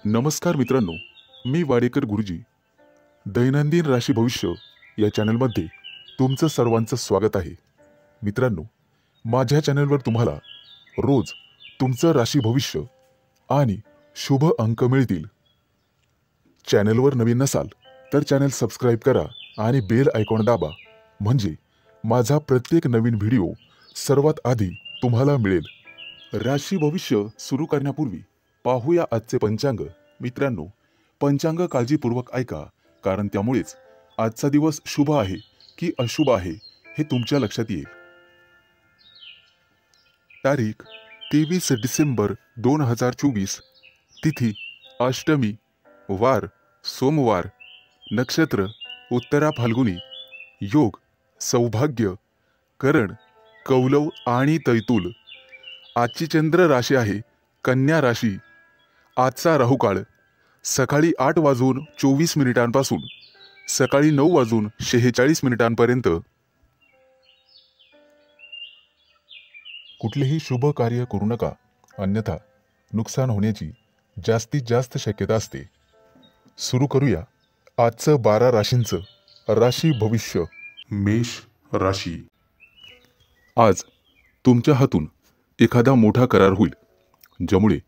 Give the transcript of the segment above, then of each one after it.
नमस्कार मित्रांनो, मी वाडेकर गुरुजी. दैनंदिन राशी भविष्य या चॅनलमध्ये तुमचं सर्वांचं स्वागत आहे. मित्रांनो, माझ्या चॅनलवर तुम्हाला रोज तुमचं राशी भविष्य आणि शुभ अंक मिळतील. चॅनलवर नवीन नसाल तर चॅनल सबस्क्राईब करा आणि बेल आयकॉन दाबा, म्हणजे माझा प्रत्येक नवीन व्हिडिओ सर्वात आधी तुम्हाला मिळेल. राशी भविष्य सुरू करण्यापूर्वी पाहूया आजचे पंचांग. मित्रांनो, पंचांग काळजीपूर्वक ऐका, कारण त्यामुळेच आजचा दिवस शुभ आहे की अशुभ आहे हे तुमच्या लक्षात येईल. तारीख 23 डिसेंबर 2024, तिथी अष्टमी, वार सोमवार, नक्षत्र उत्तरा फाल्गुनी, योग सौभाग्य, करण कौलव आणि तैतूल. आजची चंद्र राशी आहे कन्या राशी. आजचा राहुकाळ सकाळी 8:24 पासून सकाळी 9:46 कुठलेही शुभ कार्य करू नका, अन्यथा नुकसान होण्याची जास्तीत जास्त शक्यता असते. सुरू करूया आजचं 12 राशींचं राशी भविष्य. मेष राशी. आज तुमच्या हातून एखादा मोठा करार होईल, ज्यामुळे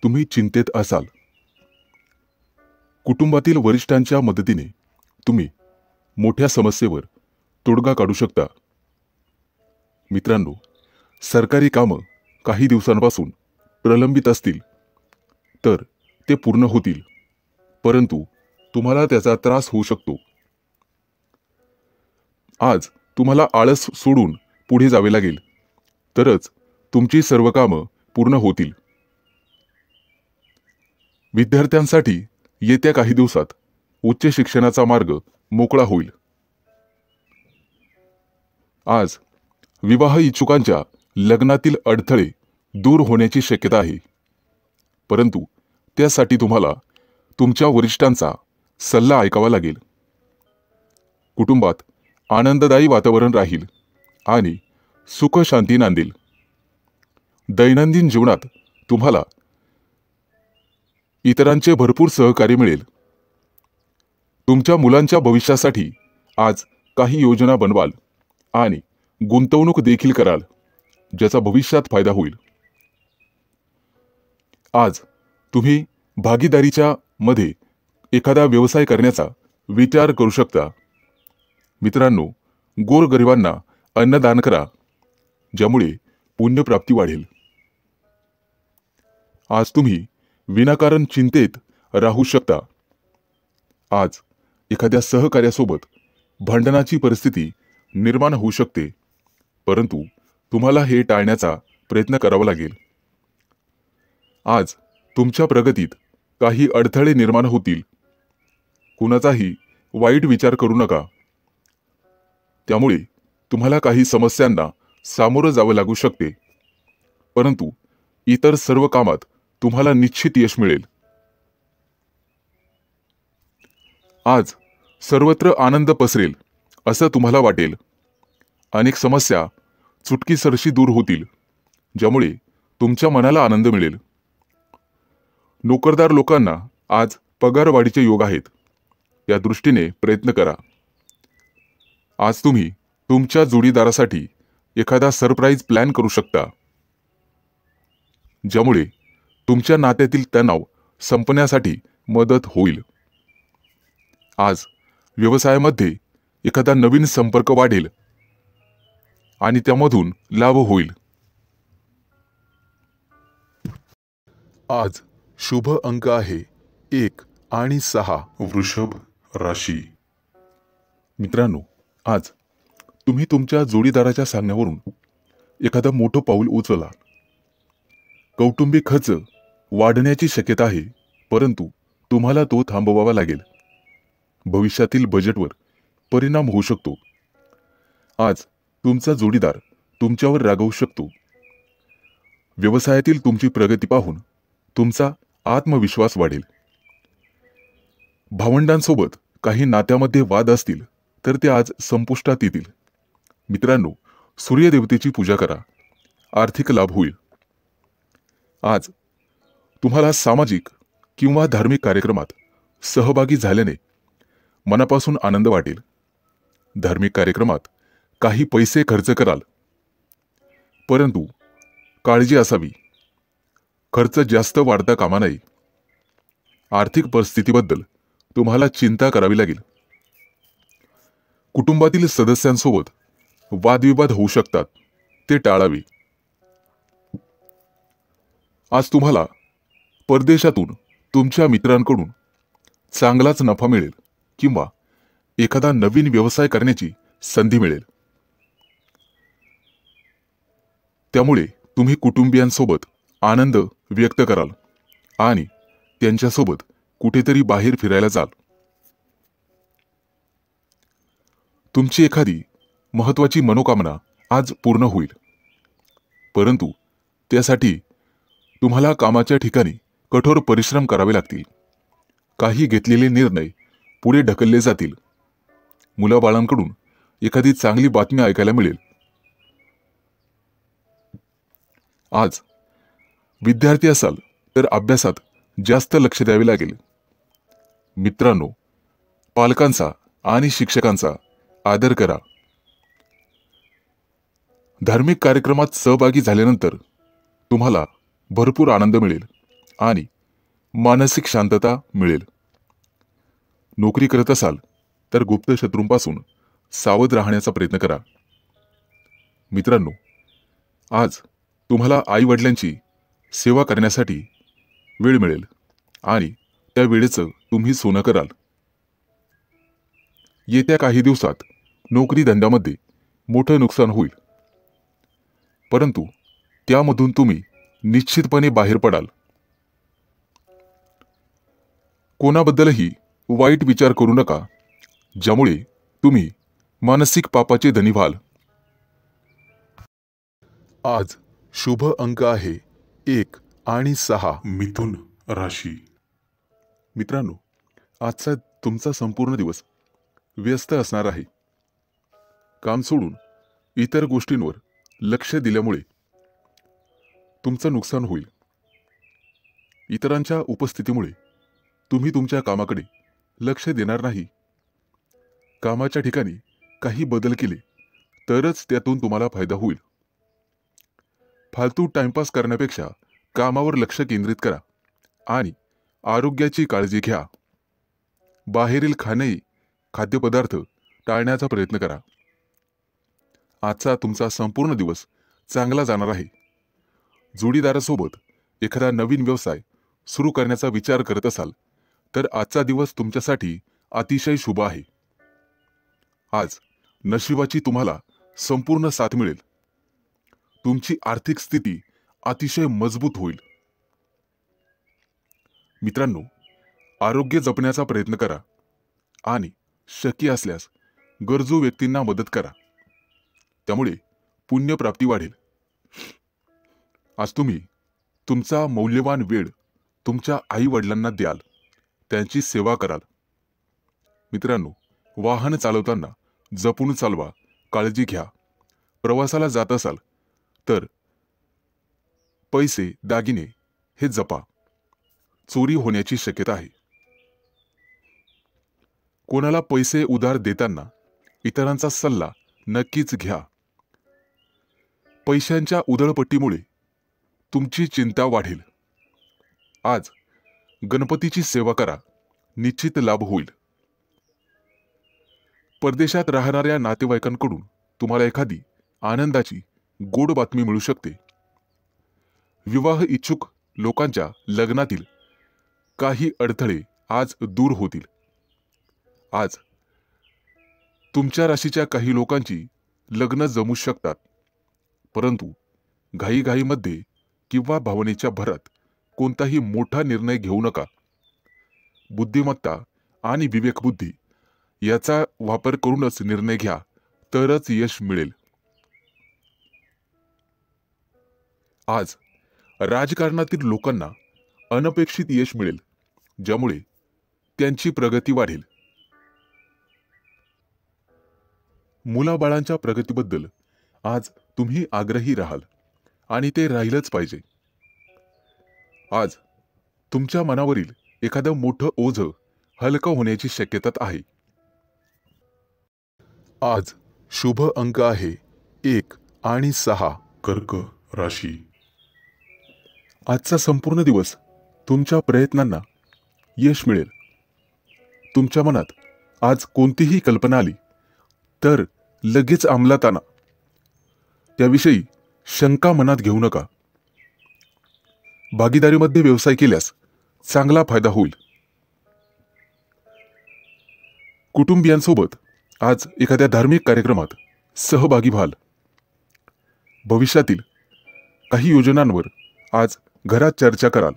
तुम्ही चिंतेत असाल. कुटुंबातील वरिष्ठांच्या मदतीने तुम्ही मोठ्या समस्येवर तोडगा काढू शकता. मित्रांनो, सरकारी कामं काही दिवसांपासून प्रलंबित असतील तर ते पूर्ण होतील, परंतु तुम्हाला त्याचा त्रास होऊ शकतो. आज तुम्हाला आळस सोडून पुढे जावे लागेल, तरच तुमची सर्व कामं पूर्ण होतील. विद्यार्थ्यांसाठी येत्या काही दिवसात उच्च शिक्षणाचा मार्ग मोकळा होईल. आज विवाह इच्छुकांच्या लग्नातील अडथळे दूर होण्याची शक्यता आहे, परंतु त्यासाठी तुम्हाला तुमच्या वरिष्ठांचा सल्ला ऐकावा लागेल. कुटुंबात आनंददायी वातावरण राहील आणि सुख शांती नांदेल. दैनंदिन जीवनात तुम्हाला इतरांचे भरपूर सहकार्य मिळेल. तुमच्या मुलांच्या भविष्यासाठी आज काही योजना बनवाल आणि गुंतवणूक देखील कराल, ज्याचा भविष्यात फायदा होईल. आज तुम्ही भागीदारीच्या मध्ये एखादा व्यवसाय करण्याचा विचार करू शकता. मित्रांनो, गोरगरिबांना अन्नदान करा, ज्यामुळे पुण्यप्राप्ती वाढेल. आज तुम्ही विनाकारण चिंतेत राहू शकता. आज एखाद्या सहकार्यासोबत भांडणाची परिस्थिती निर्माण होऊ शकते, परंतु तुम्हाला हे टाळण्याचा प्रयत्न करावा लागेल. आज तुमच्या प्रगतीत काही अडथळे निर्माण होतील. कुणाचाही वाईट विचार करू नका, त्यामुळे तुम्हाला काही समस्यांना सामोरं जावं लागू शकते, परंतु इतर सर्व कामात तुम्हाला निश्चित यश मिळेल. आज सर्वत्र आनंद पसरेल असं तुम्हाला वाटेल. अनेक समस्या चुटकीसरशी दूर होतील, ज्यामुळे तुमच्या मनाला आनंद मिळेल. नोकरदार लोकांना आज पगारवाढीचे योग आहेत, या दृष्टीने प्रयत्न करा. आज तुम्ही तुमच्या जोडीदारासाठी एखादा सरप्राईज प्लॅन करू शकता, ज्यामुळे तुमच्या नात्यातील तणाव संपण्यासाठी मदत होईल. आज व्यवसायामध्ये एखादा नवीन संपर्क वाढेल आणि त्यामधून लाभ होईल. आज शुभ अंक आहे 1 आणि 6. वृषभ राशी. मित्रांनो, आज तुम्ही तुमच्या जोडीदाराच्या सांगण्यावरून एखादं मोठं पाऊल उचलला. कौटुंबिक खर्च वाढण्याची शक्यता आहे, परंतु तुम्हाला तो थांबवावा लागेल. भविष्यातील बजेटवर परिणाम होऊ शकतो. आज तुमचा जोडीदार तुमच्यावर रागावू शकतो. व्यवसायातील तुमची प्रगती पाहून तुमचा आत्मविश्वास वाढेल. भावंडांसोबत काही नात्यामध्ये वाद असतील तर ते आज संपुष्टात येतील. मित्रांनो, सूर्यदेवतेची पूजा करा, आर्थिक लाभ होईल. आज तुम्हाला सामाजिक किंवा धार्मिक कार्यक्रमात सहभागी झाल्याने मनापासून आनंद वाटेल. धार्मिक कार्यक्रमात काही पैसे खर्च कराल, परंतु काळजी असावी, खर्च जास्त वाढता कामा नये. आर्थिक परिस्थितीबद्दल तुम्हाला चिंता करावी लागेल. कुटुंबातील सदस्यांसोबत वादविवाद होऊ शकतात, ते टाळावे. आज तुम्हाला परदेशातून तुमच्या मित्रांकडून चांगलाच नफा मिळेल किंवा एखादा नवीन व्यवसाय करण्याची संधी मिळेल. त्यामुळे तुम्ही कुटुंबियांसोबत आनंद व्यक्त कराल आणि त्यांच्यासोबत कुठेतरी बाहेर फिरायला जाल. तुमची एखादी महत्त्वाची मनोकामना आज पूर्ण होईल, परंतु त्यासाठी तुम्हाला कामाच्या ठिकाणी कठोर परिश्रम करावे लागतील. काही घेतलेले निर्णय पुढे ढकलले जातील. मुलाबाळांकडून एखादी चांगली बातमी ऐकायला मिळेल. आज विद्यार्थी असाल तर अभ्यासात जास्त लक्ष द्यावे लागेल. मित्रांनो, पालकांचा आणि शिक्षकांचा आदर करा. धार्मिक कार्यक्रमात सहभागी झाल्यानंतर तुम्हाला भरपूर आनंद मिळेल आणि मानसिक शांतता मिळेल. नोकरी करत असाल तर गुप्त शत्रूंपासून सावध राहण्याचा प्रयत्न करा. मित्रांनो, आज तुम्हाला आई वडिलांची सेवा करण्यासाठी वेळ मिळेल आणि त्या वेळेचं तुम्ही सोनं कराल. येत्या काही दिवसात नोकरी धंद्यामध्ये मोठं नुकसान होईल, परंतु त्यामधून तुम्ही निश्चितपणे बाहेर पडाल. कोणाबद्दलही वाईट विचार करू नका, ज्यामुळे तुम्ही मानसिक पापाचे धनी व्हाल. आज शुभ अंक आहे 1 आणि 6. मिथुन राशी. मित्रांनो, आजचा तुमचा संपूर्ण दिवस व्यस्त असणार आहे. काम सोडून इतर गोष्टींवर लक्ष दिल्यामुळे तुमचं नुकसान होईल. इतरांच्या उपस्थितीमुळे तुम्ही तुमच्या कामाकडे लक्ष देणार नाही. कामाच्या ठिकाणी काही बदल केले तरच त्यातून तुम्हाला फायदा होईल. फालतू टाइमपास करण्यापेक्षा कामावर लक्ष केंद्रित करा आणि आरोग्याची काळजी घ्या. बाहेरील खाद्यपदार्थ टाळण्याचा प्रयत्न करा. आजचा तुमचा संपूर्ण दिवस चांगला जाणार आहे. जोडीदारासोबत एखादा नवीन व्यवसाय सुरू करण्याचा विचार करत असाल तर आजचा दिवस तुमच्यासाठी अतिशय शुभ आहे. आज नशिबाची तुम्हाला संपूर्ण साथ मिळेल. तुमची आर्थिक स्थिती अतिशय मजबूत होईल. मित्रांनो, आरोग्य जपण्याचा प्रयत्न करा आणि शक्य असल्यास गरजू व्यक्तींना मदत करा. त्यामुळे पुण्यप्राप्ती वाढेल. आज तुम्ही तुमचा मौल्यवान वेळ तुमच्या आई वडिलांना द्याल, त्यांची सेवा कराल. मित्रांनो, वाहन चालवताना जपून चालवा, काळजी घ्या. प्रवासाला जात असाल तर पैसे दागिने हे जपा. चोरी होण्याची शक्यता आहे. कोणाला पैसे उधार देताना इतरांचा सल्ला नक्कीच घ्या. पैशांच्या उधळपट्टीमुळे तुमची चिंता वाढेल. आज गणपतीची सेवा करा, निश्चित लाभ होईल. परदेशात राहणाऱ्या नातेवाईकांकडून तुम्हाला एखादी आनंदाची गोड बातमी मिळू शकते. विवाह इच्छुक लोकांच्या लग्नातील काही अडथळे आज दूर होतील. आज तुमच्या राशीच्या काही लोकांची लग्न जमू शकतात, परंतु घाईघाईमध्ये किंवा भावनेच्या भरात कोणताही मोठा निर्णय घेऊ नका. बुद्धिमत्ता आणि विवेकबुद्धी याचा वापर करूनच निर्णय घ्या, तरच यश मिळेल. आज राजकारणातील लोकांना अनपेक्षित यश मिळेल, ज्यामुळे त्यांची प्रगती वाढेल. मुलाबाळांच्या प्रगतीबद्दल आज तुम्ही आग्रही राहाल आणि ते राहिलंच पाहिजे. आज तुमच्या मनावरील एखादं मोठं ओझं हलकं होण्याची शक्यता आहे. आज शुभ अंक आहे 1 आणि 6. कर्क राशी. आजचा संपूर्ण दिवस तुमच्या प्रयत्नांना यश मिळेल. तुमच्या मनात आज कोणतीही कल्पना आली तर लगेच अंमलात आणा. त्याविषयी शंका मनात घेऊ नका. भागीदारीमध्ये व्यवसाय केल्यास चांगला फायदा होईल. कुटुंबियांसोबत आज एखाद्या धार्मिक कार्यक्रमात सहभागी व्हाल. भविष्यातील काही योजनांवर आज घरात चर्चा कराल.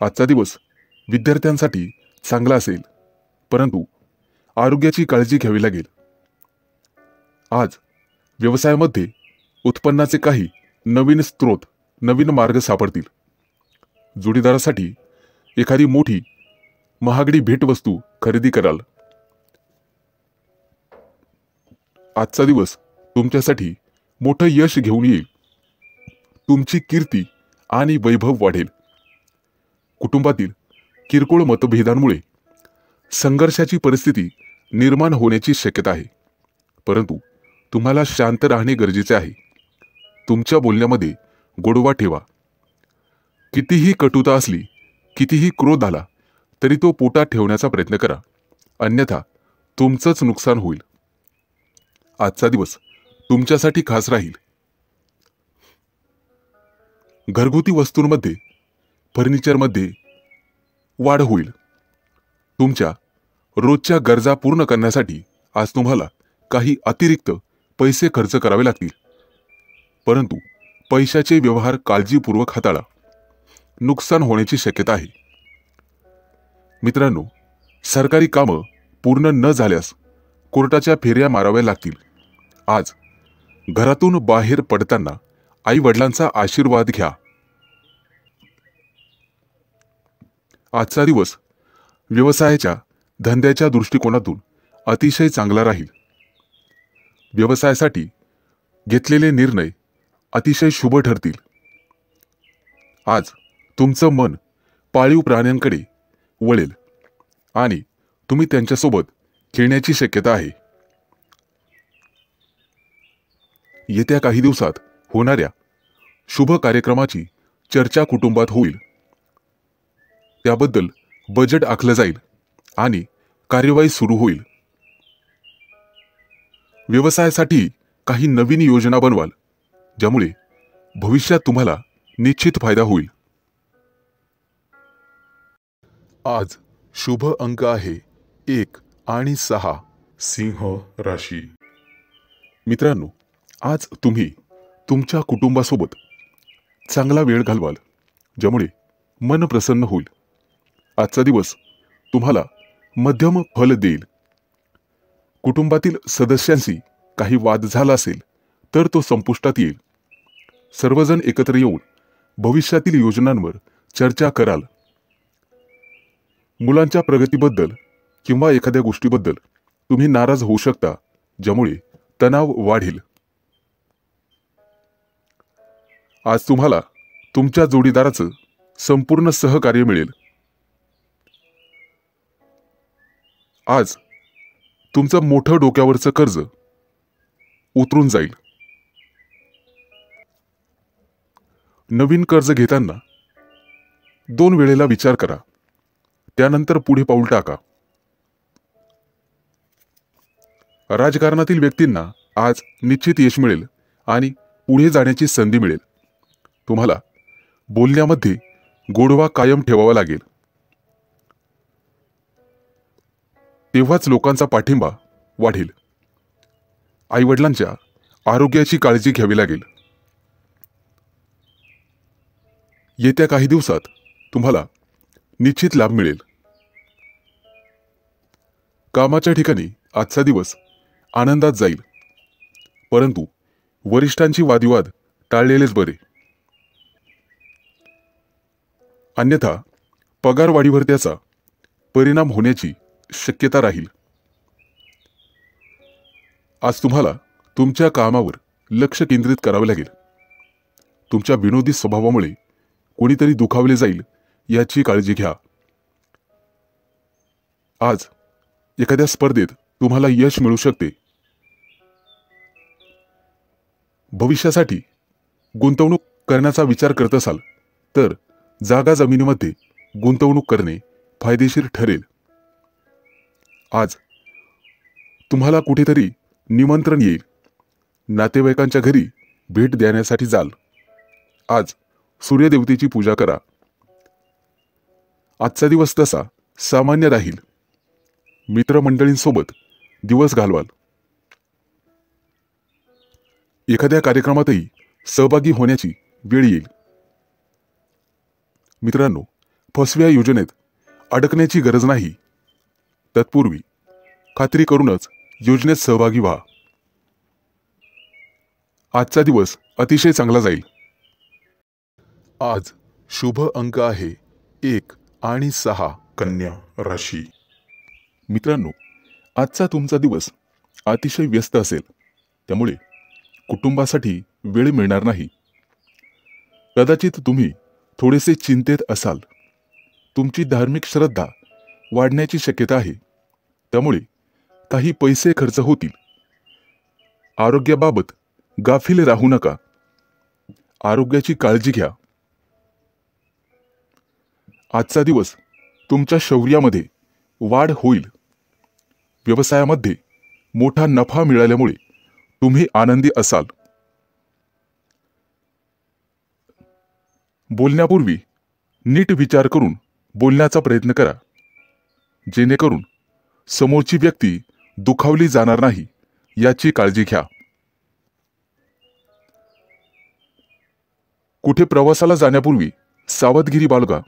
आजचा दिवस विद्यार्थ्यांसाठी चांगला असेल, परंतु आरोग्याची काळजी घ्यावी लागेल. आज व्यवसायामध्ये उत्पन्नाचे काही नवीन स्रोत, नवीन मार्ग सापडतील. जोडीदारासाठी एखादी मोठी महागडी भेटवस्तू खरेदी कराल. आजचा दिवस तुमच्यासाठी मोठं यश घेऊन येईल. तुमची कीर्ती आणि वैभव वाढेल. कुटुंबातील किरकोळ मतभेदांमुळे संघर्षाची परिस्थिती निर्माण होण्याची शक्यता आहे, परंतु तुम्हाला शांत राहणे गरजेचे आहे. तुमच्या बोलण्यामध्ये गोडवा ठेवा. कितीही कटुता असली, कितीही क्रोध आला तरी तो पोटात ठेवण्याचा प्रयत्न करा, अन्यथा तुमचंच नुकसान होईल. आजचा दिवस तुमच्यासाठी खास राहील. घरगुती वस्तूंमध्ये, फर्निचरमध्ये वाढ होईल. तुमच्या रोजच्या गरजा पूर्ण करण्यासाठी आज तुम्हाला काही अतिरिक्त पैसे खर्च करावे लागतील, परंतु पैशाचे व्यवहार काळजीपूर्वक हाताळा. नुकसान होण्याची शक्यता आहे. मित्रांनो, सरकारी कामं पूर्ण न झाल्यास कोर्टाच्या फेऱ्या माराव्या लागतील. आज घरातून बाहेर पडताना आई वडिलांचा आशीर्वाद घ्या. आजचा दिवस व्यवसायाच्या, धंद्याच्या दृष्टिकोनातून अतिशय चांगला राहील. व्यवसायासाठी घेतलेले निर्णय अतिशय शुभ ठरतील. आज तुमचं मन पाळीव प्राण्यांकडे वळेल आणि तुम्ही त्यांच्यासोबत खेळण्याची शक्यता आहे. येत्या काही दिवसात होणाऱ्या शुभ कार्यक्रमाची चर्चा कुटुंबात होईल. त्याबद्दल बजेट आखलं जाईल आणि कार्यवाही सुरू होईल. व्यवसायासाठी काही नवीन योजना बनवाल, ज्यामुळे भविष्यात तुम्हाला निश्चित फायदा होईल. आज शुभ अंक आहे 1 आणि 6. सिंह राशी. मित्रांनो, आज तुम्ही तुमच्या कुटुंबासोबत चांगला वेळ घालवाल, ज्यामुळे मन प्रसन्न होईल. आजचा दिवस तुम्हाला मध्यम फल देईल. कुटुंबातील सदस्यांशी काही वाद झाला असेल तर तो संपुष्टात येईल. सर्वजण एकत्र येऊन भविष्यातील योजनांवर चर्चा कराल. मुलांच्या प्रगतीबद्दल किंवा एखाद्या गोष्टीबद्दल तुम्ही नाराज होऊ शकता, ज्यामुळे तणाव वाढेल. आज तुम्हाला तुमच्या जोडीदाराचं संपूर्ण सहकार्य मिळेल. आज तुमचं मोठं डोक्यावरचं कर्ज उतरून जाईल. नवीन कर्ज घेताना 2 वेळेला विचार करा, त्यानंतर पुढे पाऊल टाका. राजकारणातील व्यक्तींना आज निश्चित यश मिळेल आणि पुढे जाण्याची संधी मिळेल. तुम्हाला बोलण्यामध्ये गोडवा कायम ठेवावा लागेल. तेव्हाच लोकांचा पाठिंबा वाढेल. आईवडिलांच्या आरोग्याची काळजी घ्यावी लागेल. येत्या काही दिवसात तुम्हाला निश्चित लाभ मिळेल. कामाच्या ठिकाणी आजचा दिवस आनंदात जाईल, परंतु वरिष्ठांची वादविवाद टाळलेलेच बरे. अन्यथा पगारवाढीवर त्याचा परिणाम होण्याची शक्यता राहील. आज तुम्हाला तुमच्या कामावर लक्ष केंद्रित करावे लागेल. तुमच्या विनोदी स्वभावामुळे कोणीतरी दुखावले जाईल याची काळजी घ्या. आज एखाद्या स्पर्धेत तुम्हाला यश मिळू शकते. भविष्यासाठी गुंतवणूक करण्याचा विचार करत असाल तर जागा जमिनीमध्ये गुंतवणूक करणे फायदेशीर ठरेल. आज तुम्हाला कुठेतरी निमंत्रण येईल. नातेवाईकांच्या घरी भेट देण्यासाठी जाल. आज सूर्यदेवतेची पूजा करा. आजचा दिवस तसा सामान्य राहील. मित्रमंडळींसोबत दिवस घालवाल. एखाद्या कार्यक्रमातही सहभागी होण्याची वेळ येईल. मित्रांनो, फसव्या योजनेत अडकण्याची गरज नाही. तत्पूर्वी खात्री करूनच योजनेत सहभागी व्हा. आजचा दिवस अतिशय चांगला जाईल. आज शुभ अंक आहे 1 आणि 6. कन्या राशी. मित्रांनो, आजचा तुमचा दिवस अतिशय व्यस्त असेल, त्यामुळे कुटुंबासाठी वेळ मिळणार नाही. कदाचित तुम्ही थोडेसे चिंतेत असाल. तुमची धार्मिक श्रद्धा वाढण्याची शक्यता आहे, त्यामुळे काही पैसे खर्च होतील. आरोग्याबाबत गाफील राहू नका. आरोग्याची काळजी घ्या. आजचा दिवस तुमच्या शौर्यामध्ये वाढ होईल. व्यवसायामध्ये मोठा नफा मिळाल्यामुळे तुम्ही आनंदी असाल. बोलण्यापूर्वी नीट विचार करून बोलण्याचा प्रयत्न करा, जेणेकरून समोरची व्यक्ती दुखावली जाणार नाही याची काळजी घ्या. कुठे प्रवासाला जाण्यापूर्वी सावधगिरी बाळगा.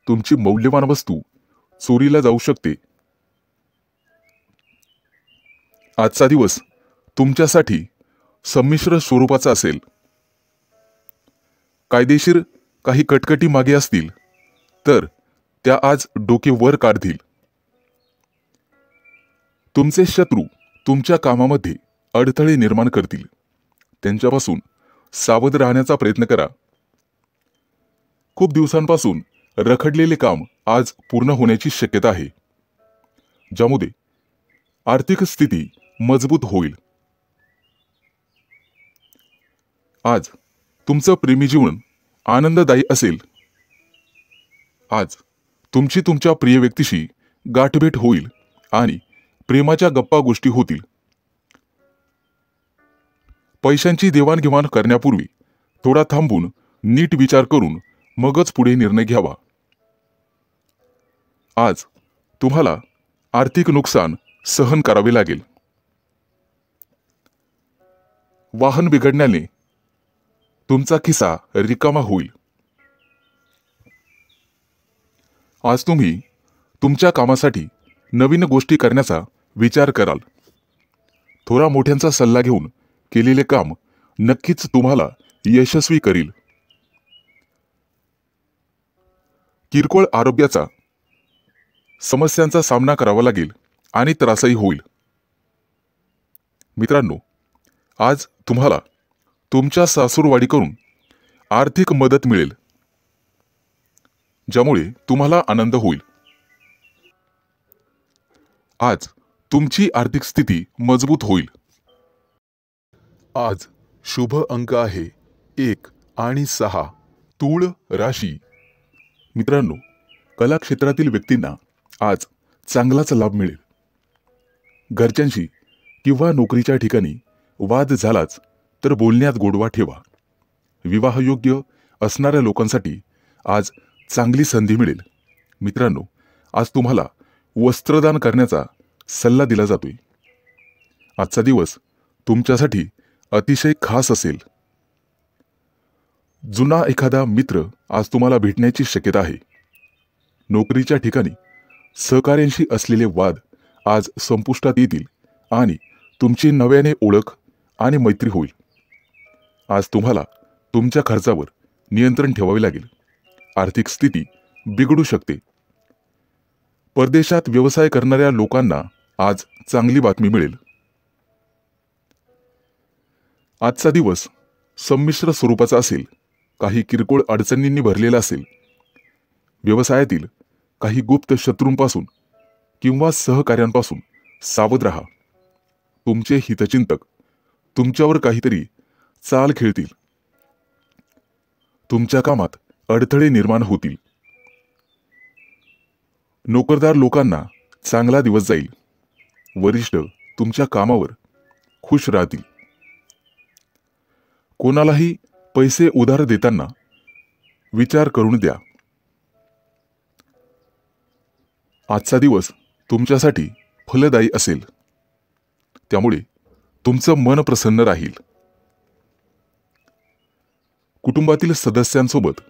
तुमची मौल्यवान वस्तू चोरीला जाऊ शकते. आजचा दिवस तुमच्यासाठी संमिश्र स्वरूपाचा असेल. कायदेशीर काही कटकटी मागे असतील तर त्या आज डोके वर काढतील. तुमचे शत्रू तुमच्या कामामध्ये अडथळे निर्माण करतील. त्यांच्यापासून सावध राहण्याचा प्रयत्न करा. खूप दिवसांपासून रखडलेले काम आज पूर्ण होण्याची शक्यता आहे, ज्यामुळे आर्थिक स्थिती मजबूत होईल. आज तुमचं प्रेमी जीवन आनंददायी असेल. आज तुमची तुमच्या प्रिय व्यक्तीशी गाठभेट होईल आणि प्रेमाच्या गप्पा गोष्टी होतील. पैशांची देवाणघेवाण करण्यापूर्वी थोडा थांबून नीट विचार करून मगच पुढे निर्णय घ्यावा. आज तुम्हाला आर्थिक नुकसान सहन करावे लागेल. वाहन बिघडण्याने तुमचा खिसा रिकामा होईल. आज तुम्ही तुमच्या कामासाठी नवीन गोष्टी करण्याचा विचार कराल. थोडा मोठ्यांचा सल्ला घेऊन केलेले काम नक्कीच तुम्हाला यशस्वी करील. किरकोळ आरोग्याचा समस्यांचा सामना करावा लागेल आणि त्रासही होईल. मित्रांनो, आज तुम्हाला तुमच्या सासूरवाडीकडून आर्थिक मदत मिळेल, ज्यामुळे तुम्हाला आनंद होईल. आज तुमची आर्थिक स्थिती मजबूत होईल. आज शुभ अंक आहे 1 आणि 6. तूळ राशी. मित्रांनो, कला क्षेत्रातील व्यक्तींना आज चांगलाच लाभ मिळेल. घरच्यांशी किंवा नोकरीच्या ठिकाणी वाद झालाच तर बोलण्यात गोडवा ठेवा. विवाहयोग्य असणाऱ्या लोकांसाठी आज चांगली संधी मिळेल. मित्रांनो, आज तुम्हाला वस्त्रदान करण्याचा सल्ला दिला जातोय. आजचा दिवस तुमच्यासाठी अतिशय खास असेल. जुना एखादा मित्र आज तुम्हाला भेटण्याची शक्यता आहे. नोकरीच्या ठिकाणी सहकाऱ्यांशी असलेले वाद आज संपुष्टात येतील आणि तुमची नव्याने ओळख आणि मैत्री होईल. आज तुम्हाला तुमच्या खर्चावर नियंत्रण ठेवावे लागेल. आर्थिक स्थिती बिघडू शकते. परदेशात व्यवसाय करणाऱ्या लोकांना आज चांगली बातमी मिळेल. आजचा दिवस संमिश्र स्वरूपाचा असेल. काही किरकोळ अडचणींनी भरलेला असेल. व्यवसायातील काही गुप्त शत्रूंपासून किंवा सहकार्यांपासून सावध राहा. तुमचे हितचिंतक तुमच्यावर काहीतरी चाल खेळतील. तुमच्या कामात अडथळे निर्माण होतील. नोकरदार लोकांना चांगला दिवस जाईल. वरिष्ठ तुमच्या कामावर खुश राहतील. कोणालाही पैसे उधार देताना विचार करून द्या. आजचा दिवस तुमच्यासाठी फलदायी असेल, त्यामुळे तुमचं मन प्रसन्न राहील. कुटुंबातील सदस्यांसोबत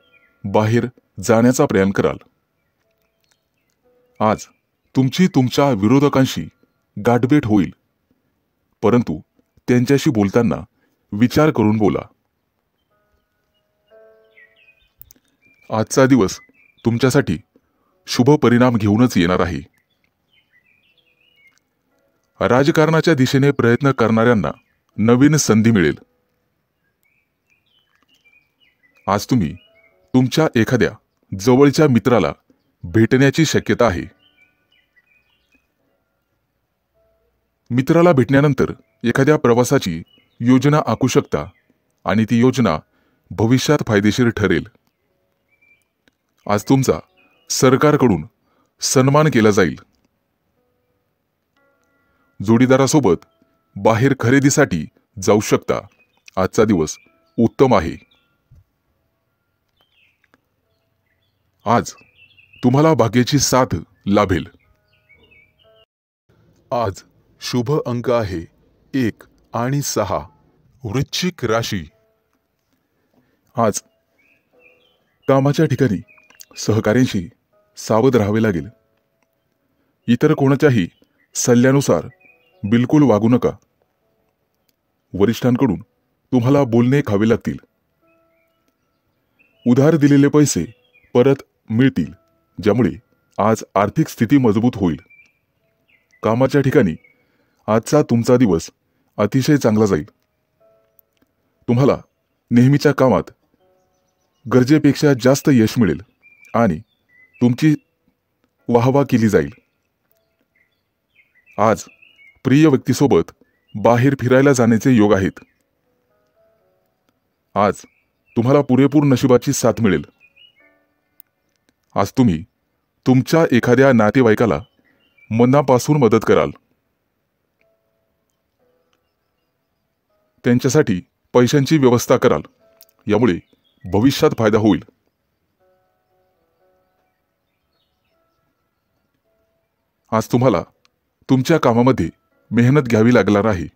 बाहेर जाण्याचा प्रयत्न कराल. आज तुमची तुमच्या विरोधकांशी गाठभेट होईल, परंतु त्यांच्याशी बोलताना विचार करून बोला. आजचा दिवस तुमच्यासाठी शुभ परिणाम घेऊनच येणार आहे. राजकारणाच्या दिशेने प्रयत्न करणाऱ्यांना नवीन संधी मिळेल. आज तुम्ही तुमच्या एखाद्या जवळच्या मित्राला भेटण्याची शक्यता आहे. मित्राला भेटण्यानंतर एखाद्या प्रवासाची योजना आखू शकता आणि ती योजना भविष्यात फायदेशीर ठरेल. आज तुमचा सरकारकडून सन्मान केला जाईल. जोडीदारासोबत बाहेर खरेदीसाठी जाऊ शकता. आजचा दिवस उत्तम आहे. आज तुम्हाला भाग्याची साथ लाभेल. आज शुभ अंक आहे 1 आणि 6. वृश्चिक राशी. आज कामाच्या ठिकाणी सहकाऱ्यांशी सावध राहावे लागेल. इतर कोणाच्याही सल्ल्यानुसार बिलकुल वागू नका. वरिष्ठांकडून तुम्हाला बोलणे खावे लागतील. उधार दिलेले पैसे परत मिळतील, ज्यामुळे आज आर्थिक स्थिती मजबूत होईल. कामाच्या ठिकाणी आजचा तुमचा दिवस अतिशय चांगला जाईल. तुम्हाला नेहमीच्या कामात गरजेपेक्षा जास्त यश मिळेल आणि तुमची वाहवा केली जाईल. आज प्रिय व्यक्तीसोबत बाहेर फिरायला जाण्याचे योग आहेत. आज तुम्हाला पुरेपूर नशिबाची साथ मिळेल. आज तुम्ही तुमच्या एखाद्या नातेवाईकाला मनापासून मदत कराल. त्यांच्यासाठी पैशांची व्यवस्था कराल. यामुळे भविष्यात फायदा होईल. आज तुम्हाला तुमच्या कामामध्ये मेहनत घ्यावी लागणार आहे,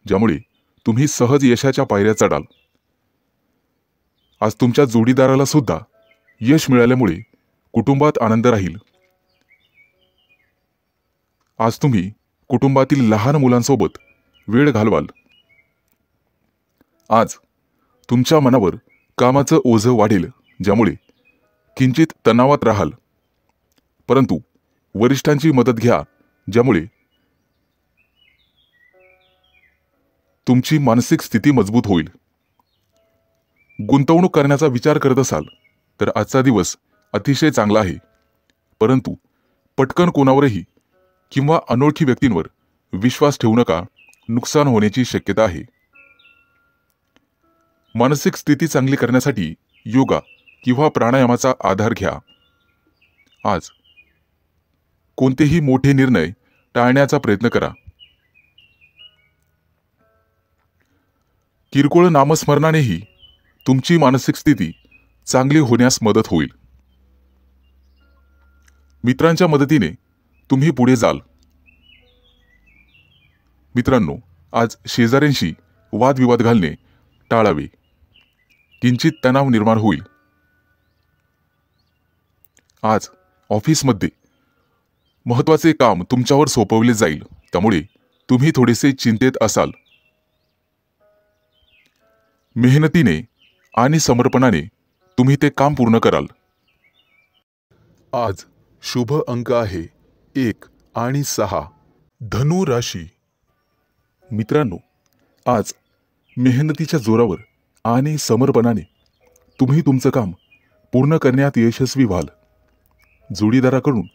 ज्यामुळे तुम्ही सहज यशाच्या पायऱ्या चढाल. आज तुमच्या जोडीदाराला सुद्धा यश मिळाल्यामुळे कुटुंबात आनंद राहील. आज तुम्ही कुटुंबातील लहान मुलांसोबत वेळ घालवाल. आज तुमच्या मनावर कामाचं ओझं वाढेल, ज्यामुळे किंचित तणावात राहाल. परंतु वरिष्ठांची मदत घ्या, ज्यामुळे तुमची मानसिक स्थिती मजबूत होईल. गुंतवणूक करण्याचा विचार करत असाल तर आजचा दिवस अतिशय चांगला आहे, परंतु पटकन कोणावरही किंवा अनोळखी व्यक्तींवर विश्वास ठेवू नका. नुकसान होण्याची शक्यता आहे. मानसिक स्थिती चांगली करण्यासाठी योगा किंवा प्राणायामाचा आधार घ्या. आज कोणतेही मोठे निर्णय टाळण्याचा प्रयत्न करा. किरकोळ नामस्मरणानेही तुमची मानसिक स्थिती चांगली होण्यास मदत होईल. मित्रांच्या मदतीने तुम्ही पुढे जाल. मित्रांनो, आज शेजाऱ्यांशी वादविवाद घालणे टाळावे. किंचित तणाव निर्माण होईल. आज ऑफिसमध्ये महत्त्वाचे काम तुमच्यावर सोपवले जाईल, त्यामुळे तुम्ही थोडेसे चिंतेत असाल. मेहनतीने आणि समर्पणाने तुम्ही ते काम पूर्ण कराल. आज शुभ अंक आहे 1 आणि 6. धनु राशी. मित्रांनो, आज मेहनतीच्या जोरावर आणि समर्पणाने तुम्ही तुमचं काम पूर्ण करण्यात यशस्वी व्हाल. जोडीदाराकडून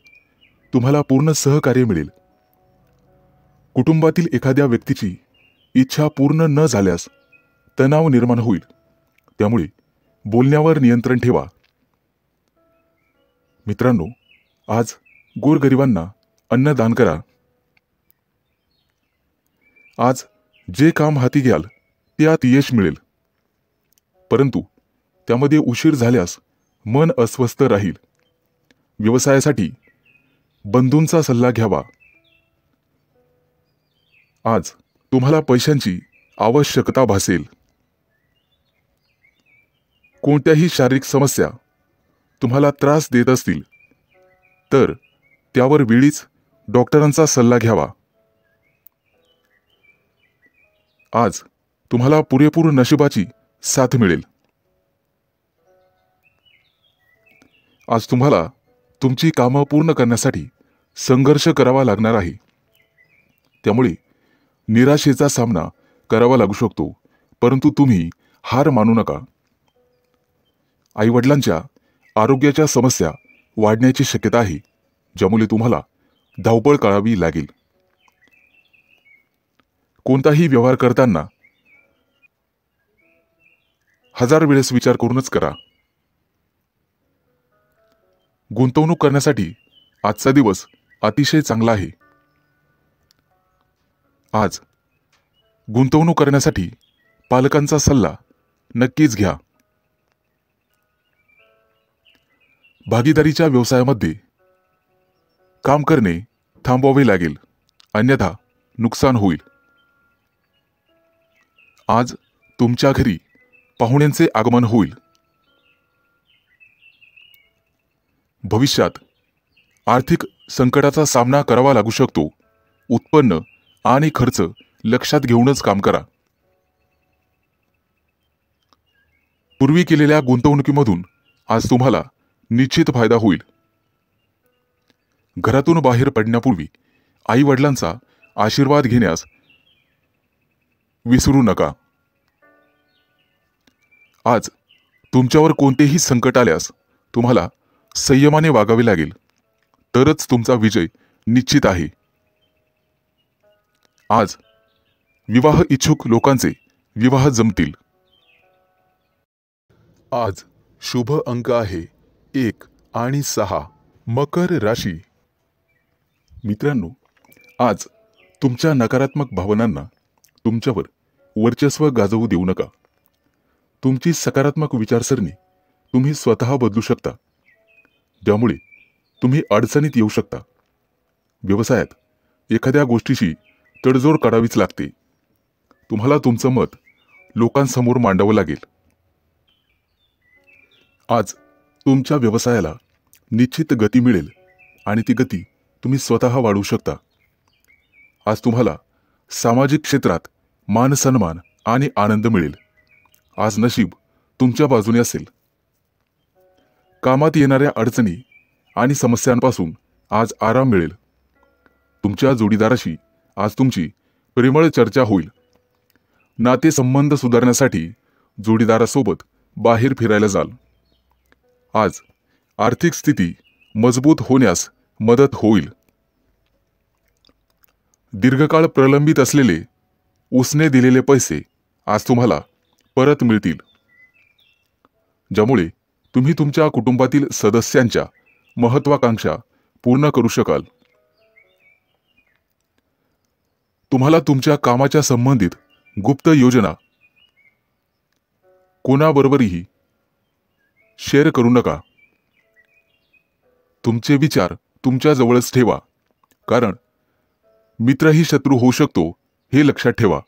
तुम्हाला पूर्ण सहकार्य मिळेल. कुटुंबातील एखाद्या व्यक्तीची इच्छा पूर्ण न झाल्यास तणाव निर्माण होईल. त्यामुळे बोलण्यावर नियंत्रण ठेवा. मित्रांनो, आज गोरगरिबांना अन्नदान करा. आज जे काम हाती घ्याल त्यात यश मिळेल, परंतु त्यामध्ये उशीर झाल्यास मन अस्वस्थ राहील. व्यवसायासाठी बंधूंचा सल्ला घ्यावा. आज तुम्हाला पैशांची आवश्यकता भासेल. कोणत्याही शारीरिक समस्या तुम्हाला त्रास देत असतील तर त्यावर वेळीच डॉक्टरांचा सल्ला घ्यावा. आज तुम्हाला पुरेपूर नशिबाची साथ मिळेल. आज तुम्हाला तुमची कामं पूर्ण करण्यासाठी संघर्ष करावा लागणार आहे. त्यामुळे निराशेचा सामना करावा लागू शकतो, परंतु तुम्ही हार मानू नका. आईवडिलांच्या आरोग्याच्या समस्या वाढण्याची शक्यता आहे, ज्यामुळे तुम्हाला धावपळ करावी लागेल. कोणताही व्यवहार करताना 1000 वेळेस विचार करूनच करा. गुंतवणूक करण्यासाठी आजचा दिवस अतिशय चांगला आहे. आज गुंतवणूक करण्यासाठी पालकांचा सल्ला नक्कीच घ्या. भागीदारीच्या व्यवसायामध्ये काम करणे थांबवावे लागेल, अन्यथा नुकसान होईल. आज तुमच्या घरी पाहुण्यांचे आगमन होईल. भविष्यात आर्थिक संकटाचा सामना करावा लागू शकतो. उत्पन्न आणि खर्च लक्षात घेऊनच काम करा. पूर्वी केलेल्या गुंतवणुकीमधून आज तुम्हाला निश्चित फायदा होईल. घरातून बाहेर पडण्यापूर्वी आई वडिलांचा आशीर्वाद घेण्यास विसरू नका. आज तुमच्यावर कोणतेही संकट आल्यास तुम्हाला संयमाने वागावे लागेल, तरच तुमचा विजय निश्चित आहे. आज विवाह इच्छुक लोकांचे विवाह जमतील. आज शुभ अंक आहे 1 आणि 6. मकर राशी. मित्रांनो, आज तुमच्या नकारात्मक भावनांना तुमच्यावर वर्चस्व गाजवू देऊ नका. तुमची सकारात्मक विचारसरणी तुम्ही स्वतः बदलू शकता, ज्यामुळे तुम्ही अडचणीत येऊ शकता. व्यवसायात एखाद्या गोष्टीशी तडजोड करावीच लागते. तुम्हाला तुमचं मत लोकांसमोर मांडावं लागेल. आज तुमच्या व्यवसायाला निश्चित गती मिळेल आणि ती गती तुम्ही स्वतः वाढवू शकता. आज तुम्हाला सामाजिक क्षेत्रात मान सन्मान आणि आनंद मिळेल. आज नशीब तुमच्या बाजूने असेल. कामात येणाऱ्या अडचणी आणि समस्यांपासून आज आराम मिळेल. तुमच्या जोडीदाराशी आज तुमची प्रेमळ चर्चा होईल. नातेसंबंध सुधारण्यासाठी जोडीदारासोबत बाहेर फिरायला जाल. आज आर्थिक स्थिती मजबूत होण्यास मदत होईल. दीर्घकाळ प्रलंबित असलेले उसने दिलेले पैसे आज तुम्हाला परत मिळतील, ज्यामुळे तुम्ही तुमच्या कुटुंबातील सदस्यांच्या महत्त्वाकांक्षा पूर्ण करू शकाल. तुम्हाला तुमच्या कामाच्या संबंधित गुप्त योजना कोणाबरोबरही शेअर करू नका. तुमचे विचार तुमच्या जवळच ठेवा, कारण मित्रही शत्रू होऊ शकतो हे लक्षात ठेवा.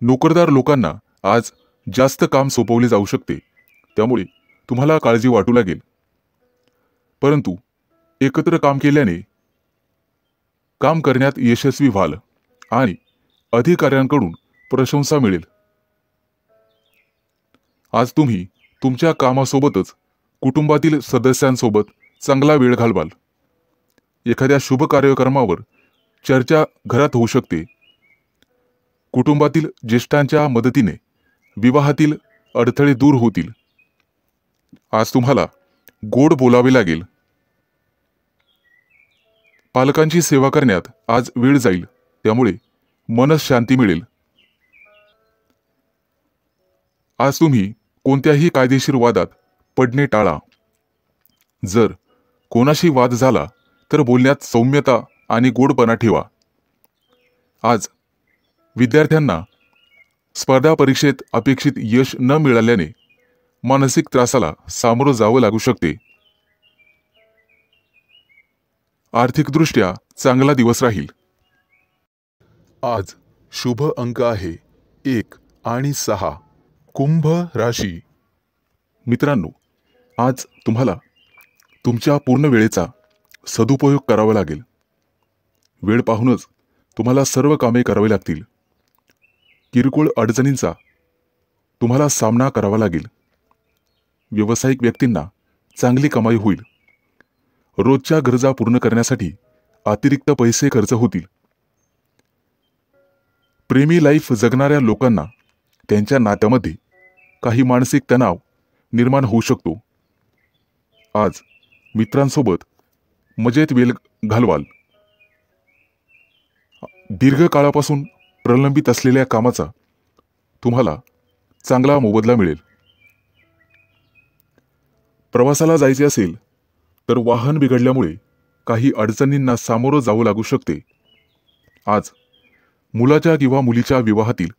नोकरदार लोकांना आज जास्त काम सोपवले जाऊ शकते, त्यामुळे तुम्हाला काळजी वाटू लागेल. परंतु एकत्र काम केल्याने काम करण्यात यशस्वी व्हाल आणि अधिकाऱ्यांकडून प्रशंसा मिळेल. आज तुम्ही तुमच्या कामासोबतच कुटुंबातील सदस्यांसोबत चांगला वेळ घालवाल. एखाद्या शुभ कार्यक्रमावर चर्चा घरात होऊ शकते. कुटुंबातील ज्येष्ठांच्या मदतीने विवाहातील अडथळे दूर होतील. आज तुम्हाला गोड बोलावे लागेल. पालकांची सेवा करण्यात आज वेळ जाईल, त्यामुळे मनस शांती मिळेल. आज तुम्ही कोणत्याही कायदेशीर वादात पडणे टाळा. जर कोणाशी वाद झाला तर बोलण्यात सौम्यता आणि गोडपणा ठेवा. आज विद्यार्थ्यांना स्पर्धा परीक्षेत अपेक्षित यश न मिळाल्याने मानसिक त्रासाला सामोरं जावं लागू शकते. आर्थिकदृष्ट्या चांगला दिवस राहील. आज शुभ अंक आहे 1 आणि 6. कुंभ राशी. मित्रांनो, आज तुम्हाला तुमच्या पूर्ण वेळेचा सदुपयोग करावा लागेल. वेळ पाहूनच तुम्हाला सर्व कामे करावी लागतील. किरकोळ अडचणींचा तुम्हाला सामना करावा लागेल. व्यावसायिक व्यक्तींना चांगली कमाई होईल. रोजच्या गरजा पूर्ण करण्यासाठी अतिरिक्त पैसे खर्च होतील. प्रेमी लाईफ जगणाऱ्या लोकांना त्यांच्या नात्यामध्ये काही मानसिक तणाव निर्माण होऊ शकतो. आज मित्रांसोबत मजेत वेळ घालवाल. दीर्घकाळापासून प्रलंबित असलेल्या कामाचा तुम्हाला चांगला मोबदला मिळेल. प्रवासाला जायचे असेल तर वाहन बिघडल्यामुळे काही अडचणींना सामोरं जावं लागू शकते. आज मुलाच्या किंवा मुलीच्या विवाहातील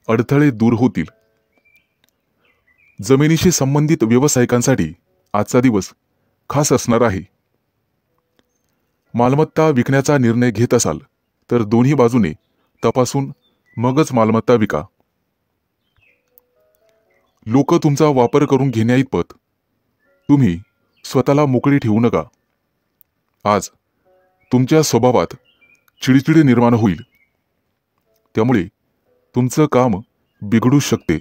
अडथळे दूर होतील. जमिनीशी संबंधित व्यावसायिकांसाठी आजचा दिवस खास असणार आहे. मालमत्ता विकण्याचा निर्णय घेत असाल तर दोन्ही बाजूने तपासून मगच मालमत्ता विका. लोक तुमचा वापर करून घेण्याइतपत तुम्ही स्वतःला मोकळी ठेवू नका. आज तुमच्या स्वभावात चिडचिड निर्माण होईल, त्यामुळे तुमचं काम बिघडू शकते.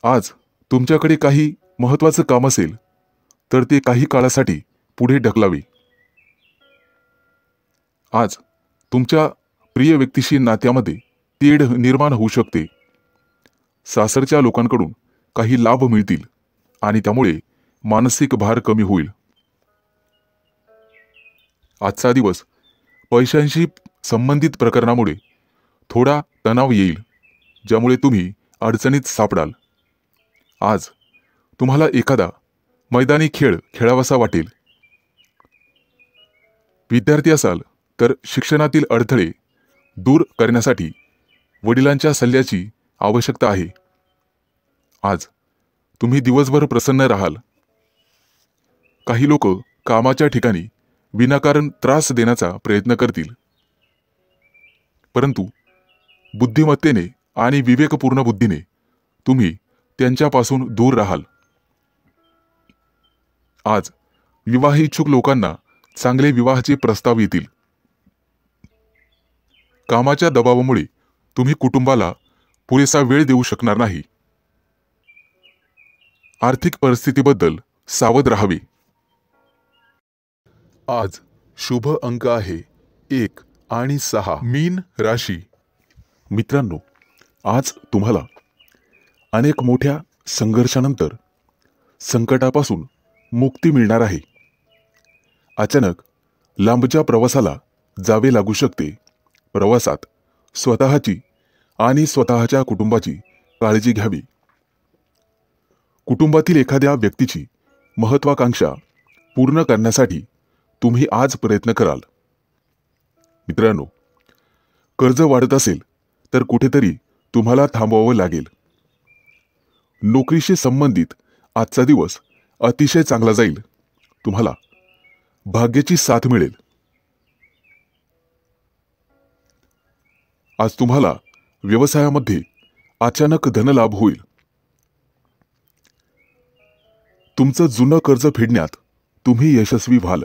आज तुमच्याकडे काही महत्त्वाचं काम असेल तर ते काही काळासाठी पुढे ढकलावे. आज तुमच्या प्रिय व्यक्तीशी नात्यामध्ये तेढ निर्माण होऊ शकते. सासरच्या लोकांकडून काही लाभ मिळतील आणि त्यामुळे मानसिक भार कमी होईल. आजचा दिवस पैशांशी संबंधित प्रकरणामुळे थोडा तणाव येईल, ज्यामुळे तुम्ही अडचणीत सापडाल. आज तुम्हाला एखादा मैदानी खेळ खेळावासा वाटेल. विद्यार्थी असाल तर शिक्षणातील अडथळे दूर करण्यासाठी वडिलांच्या सल्ल्याची आवश्यकता आहे. आज तुम्ही दिवसभर प्रसन्न राहाल. काही लोक कामाच्या ठिकाणी विनाकारण त्रास देण्याचा प्रयत्न करतील, परंतु बुद्धिमत्तेने आणि विवेकपूर्ण बुद्धीने तुम्ही त्यांच्यापासून दूर राहाल. आज विवाह इच्छुक लोकांना चांगले विवाहाचे प्रस्ताव येतील. कामाच्या दबावामुळे तुम्ही कुटुंबाला पुरेसा वेळ देऊ शकणार नाही. आर्थिक परिस्थितीबद्दल सावध राहावे. आज शुभ अंक आहे 1 आणि 6. मीन राशी. मित्रांनो, आज तुम्हाला अनेक मोठ्या संघर्षानंतर संकटापासून मुक्ती मिळणार आहे. अचानक लांबच्या प्रवासाला जावे लागू शकते. प्रवासात स्वतःची आणि स्वतःच्या कुटुंबाची काळजी घ्यावी. कुटुंबातील एखाद्या व्यक्तीची महत्त्वाकांक्षा पूर्ण करण्यासाठी तुम्ही आज प्रयत्न कराल. मित्रांनो, कर्ज वाढत असेल तर कुठेतरी तुम्हाला थांबवावं लागेल. नोकरीशी संबंधित आजचा दिवस अतिशय चांगला जाईल. तुम्हाला भाग्याची साथ मिळेल. आज तुम्हाला व्यवसायामध्ये अचानक धनलाभ होईल. तुमचं जुनं कर्ज फेडण्यात तुम्ही यशस्वी व्हाल.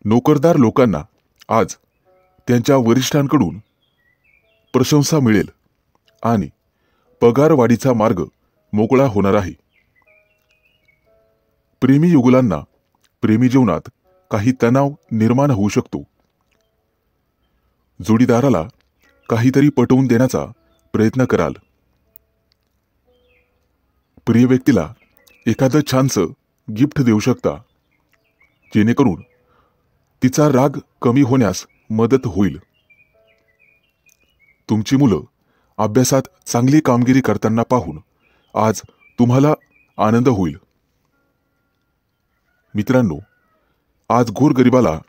नोकरदार लोकांना आज त्यांच्या वरिष्ठांकडून प्रशंसा मिळेल आणि पगारवाढीचा मार्ग मोकळा होणार आहे. प्रेमी युगुलांना प्रेमी जीवनात काही तणाव निर्माण होऊ शकतो. जोडीदाराला काहीतरी पटवून देण्याचा प्रयत्न कराल. प्रिय व्यक्तीला एखादं छानसं गिफ्ट देऊ शकता, जेणेकरून तिचा राग कमी होण्यास मदत होईल. तुमची मुलं अभ्यासात चांगली कामगिरी करताना पाहून आज तुम्हाला आनंद होईल. मित्रांनो, आज गोरगरिबाला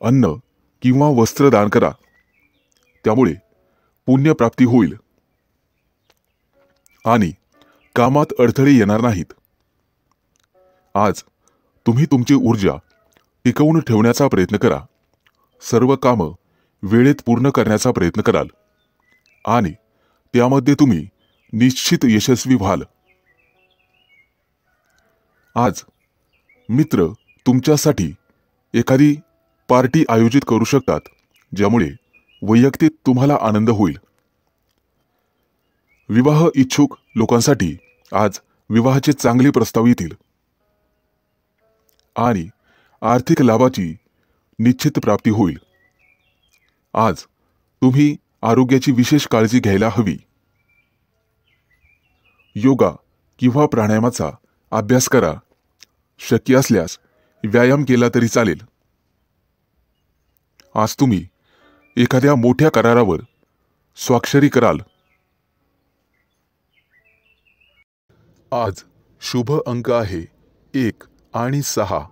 अन्न किंवा वस्त्र दान करा, त्यामुळे पुण्यप्राप्ती होईल आणि कामात अडथळे येणार नाहीत. आज तुम्ही तुमची ऊर्जा टिकवून ठेवण्याचा प्रयत्न करा. सर्व कामं वेळेत पूर्ण करण्याचा प्रयत्न कराल आणि त्यामध्ये तुम्ही निश्चित यशस्वी व्हाल. आज मित्र तुमच्यासाठी एखादी पार्टी आयोजित करू शकतात, ज्यामुळे वैयक्तिक तुम्हाला आनंद होईल. विवाह इच्छुक लोकांसाठी आज विवाहाचे चांगले प्रस्ताव येतील आणि आर्थिक लाभाची निश्चित प्राप्ती होईल. आज तुम्ही आरोग्याची विशेष काळजी घ्यायला हवी. योगा किंवा प्राणायामाचा अभ्यास करा. शक्य असल्यास व्यायाम केला तरी चालेल. आज तुम्ही एखाद्या मोठ्या करारावर स्वाक्षरी कराल. आज शुभ अंक आहे 1 आणि 6.